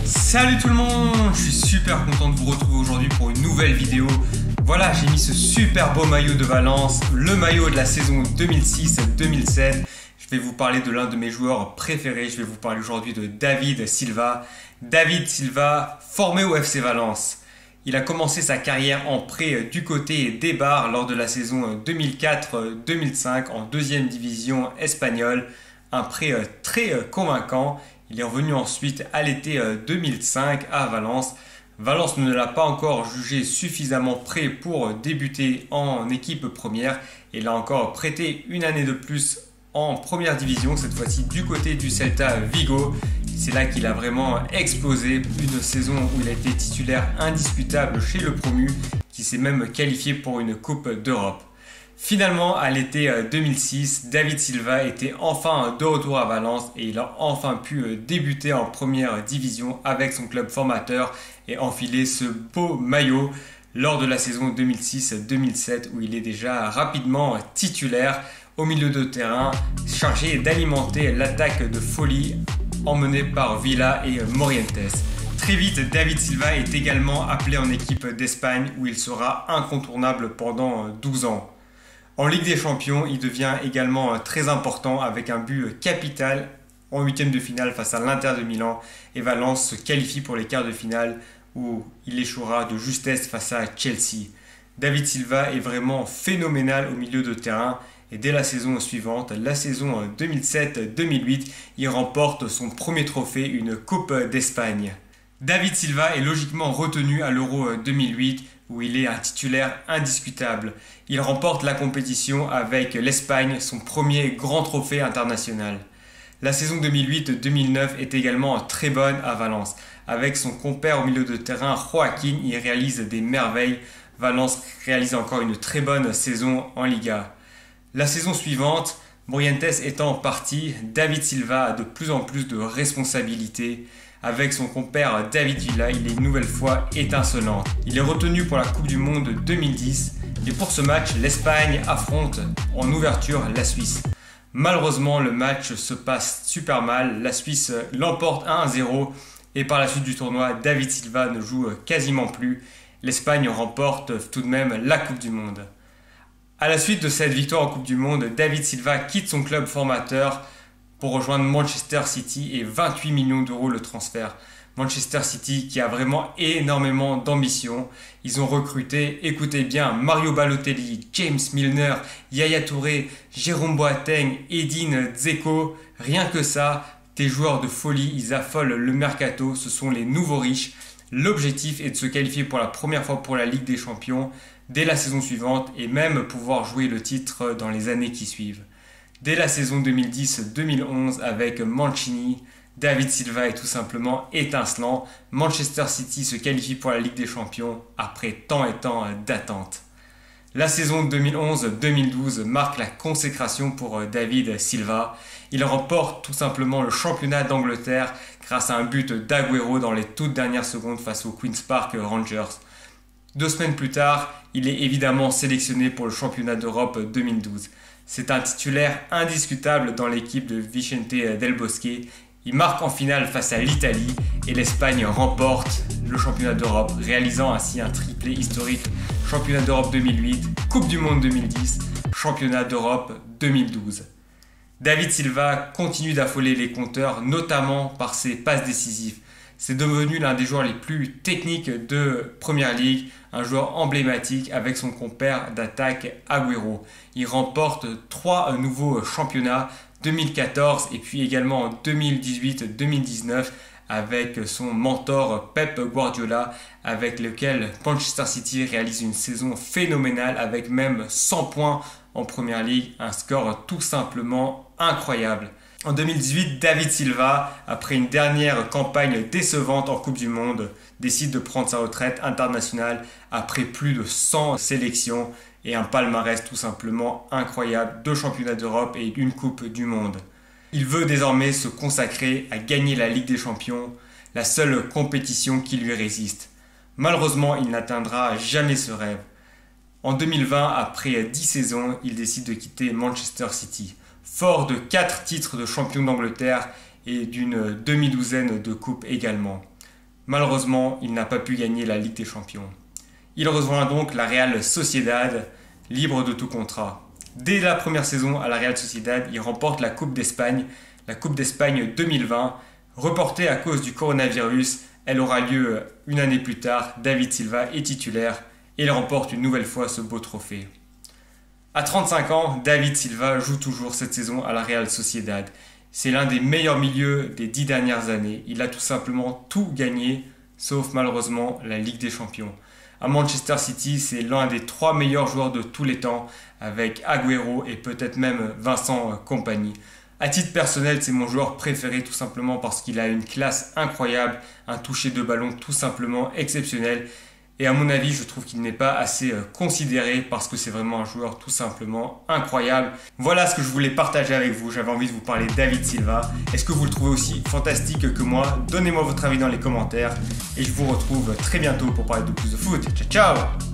Salut tout le monde, je suis super content de vous retrouver aujourd'hui pour une nouvelle vidéo. Voilà, j'ai mis ce super beau maillot de Valence, le maillot de la saison 2006-2007. Je vais vous parler de l'un de mes joueurs préférés, je vais vous parler aujourd'hui de David Silva. David Silva, formé au FC Valence. Il a commencé sa carrière en prêt du côté d'Eibar lors de la saison 2004-2005 en deuxième division espagnole. Un prêt très convaincant. Il est revenu ensuite à l'été 2005 à Valence. Valence ne l'a pas encore jugé suffisamment prêt pour débuter en équipe première et l'a encore prêté une année de plus en première division, cette fois-ci du côté du Celta Vigo. C'est là qu'il a vraiment explosé, une saison où il a été titulaire indiscutable chez le promu, qui s'est même qualifié pour une Coupe d'Europe. Finalement, à l'été 2006, David Silva était enfin de retour à Valence et il a enfin pu débuter en première division avec son club formateur et enfiler ce beau maillot lors de la saison 2006-2007 où il est déjà rapidement titulaire au milieu de terrain, chargé d'alimenter l'attaque de folie emmenée par Villa et Morientes. Très vite, David Silva est également appelé en équipe d'Espagne où il sera incontournable pendant 12 ans. En Ligue des Champions, il devient également très important avec un but capital en huitième de finale face à l'Inter de Milan et Valence se qualifie pour les quarts de finale où il échouera de justesse face à Chelsea. David Silva est vraiment phénoménal au milieu de terrain et dès la saison suivante, la saison 2007-2008, il remporte son premier trophée, une Coupe d'Espagne. David Silva est logiquement retenu à l'Euro 2008 où il est un titulaire indiscutable. Il remporte la compétition avec l'Espagne, son premier grand trophée international. La saison 2008-2009 est également très bonne à Valence. Avec son compère au milieu de terrain, Joaquín, il réalise des merveilles. Valence réalise encore une très bonne saison en Liga. La saison suivante, Morientes étant parti, David Silva a de plus en plus de responsabilités. Avec son compère David Villa, il est une nouvelle fois étincelant. Il est retenu pour la Coupe du Monde 2010 et pour ce match, l'Espagne affronte en ouverture la Suisse. Malheureusement, le match se passe super mal. La Suisse l'emporte 1-0 et par la suite du tournoi, David Silva ne joue quasiment plus. L'Espagne remporte tout de même la Coupe du Monde. À la suite de cette victoire en Coupe du Monde, David Silva quitte son club formateur pour rejoindre Manchester City et 28 millions d'euros le transfert. Manchester City qui a vraiment énormément d'ambition. Ils ont recruté, écoutez bien, Mario Balotelli, James Milner, Yaya Touré, Jérôme Boateng, Edin Dzeko. Rien que ça, des joueurs de folie, ils affolent le mercato, ce sont les nouveaux riches. L'objectif est de se qualifier pour la première fois pour la Ligue des Champions dès la saison suivante et même pouvoir jouer le titre dans les années qui suivent. Dès la saison 2010-2011 avec Mancini, David Silva est tout simplement étincelant. Manchester City se qualifie pour la Ligue des Champions après tant et tant d'attente. La saison 2011-2012 marque la consécration pour David Silva. Il remporte tout simplement le championnat d'Angleterre grâce à un but d'Aguero dans les toutes dernières secondes face aux Queen's Park Rangers. 2 semaines plus tard, il est évidemment sélectionné pour le championnat d'Europe 2012. C'est un titulaire indiscutable dans l'équipe de Vicente Del Bosque. Il marque en finale face à l'Italie et l'Espagne remporte le championnat d'Europe, réalisant ainsi un triplé historique. Championnat d'Europe 2008, Coupe du Monde 2010, Championnat d'Europe 2012. David Silva continue d'affoler les compteurs, notamment par ses passes décisives. C'est devenu l'un des joueurs les plus techniques de Première Ligue, un joueur emblématique avec son compère d'attaque Aguero. Il remporte 3 nouveaux championnats, 2014 et puis également en 2018-2019 avec son mentor Pep Guardiola, avec lequel Manchester City réalise une saison phénoménale avec même 100 points en Première Ligue, un score tout simplement incroyable. En 2018, David Silva, après une dernière campagne décevante en Coupe du Monde, décide de prendre sa retraite internationale après plus de 100 sélections et un palmarès tout simplement incroyable, 2 championnats d'Europe et une Coupe du Monde. Il veut désormais se consacrer à gagner la Ligue des Champions, la seule compétition qui lui résiste. Malheureusement, il n'atteindra jamais ce rêve. En 2020, après 10 saisons, il décide de quitter Manchester City. Fort de 4 titres de champion d'Angleterre et d'une demi-douzaine de coupes également. Malheureusement, il n'a pas pu gagner la Ligue des Champions. Il rejoint donc la Real Sociedad, libre de tout contrat. Dès la première saison à la Real Sociedad, il remporte la Coupe d'Espagne 2020, reportée à cause du coronavirus. Elle aura lieu une année plus tard. David Silva est titulaire et il remporte une nouvelle fois ce beau trophée. À 35 ans, David Silva joue toujours cette saison à la Real Sociedad. C'est l'un des meilleurs milieux des 10 dernières années. Il a tout simplement tout gagné, sauf malheureusement la Ligue des Champions. À Manchester City, c'est l'un des 3 meilleurs joueurs de tous les temps, avec Agüero et peut-être même Vincent Kompany. À titre personnel, c'est mon joueur préféré tout simplement parce qu'il a une classe incroyable, un toucher de ballon tout simplement exceptionnel. Et à mon avis, je trouve qu'il n'est pas assez considéré parce que c'est vraiment un joueur tout simplement incroyable. Voilà ce que je voulais partager avec vous. J'avais envie de vous parler de David Silva. Est-ce que vous le trouvez aussi fantastique que moi? Donnez-moi votre avis dans les commentaires. Et je vous retrouve très bientôt pour parler de plus de foot. Ciao, ciao!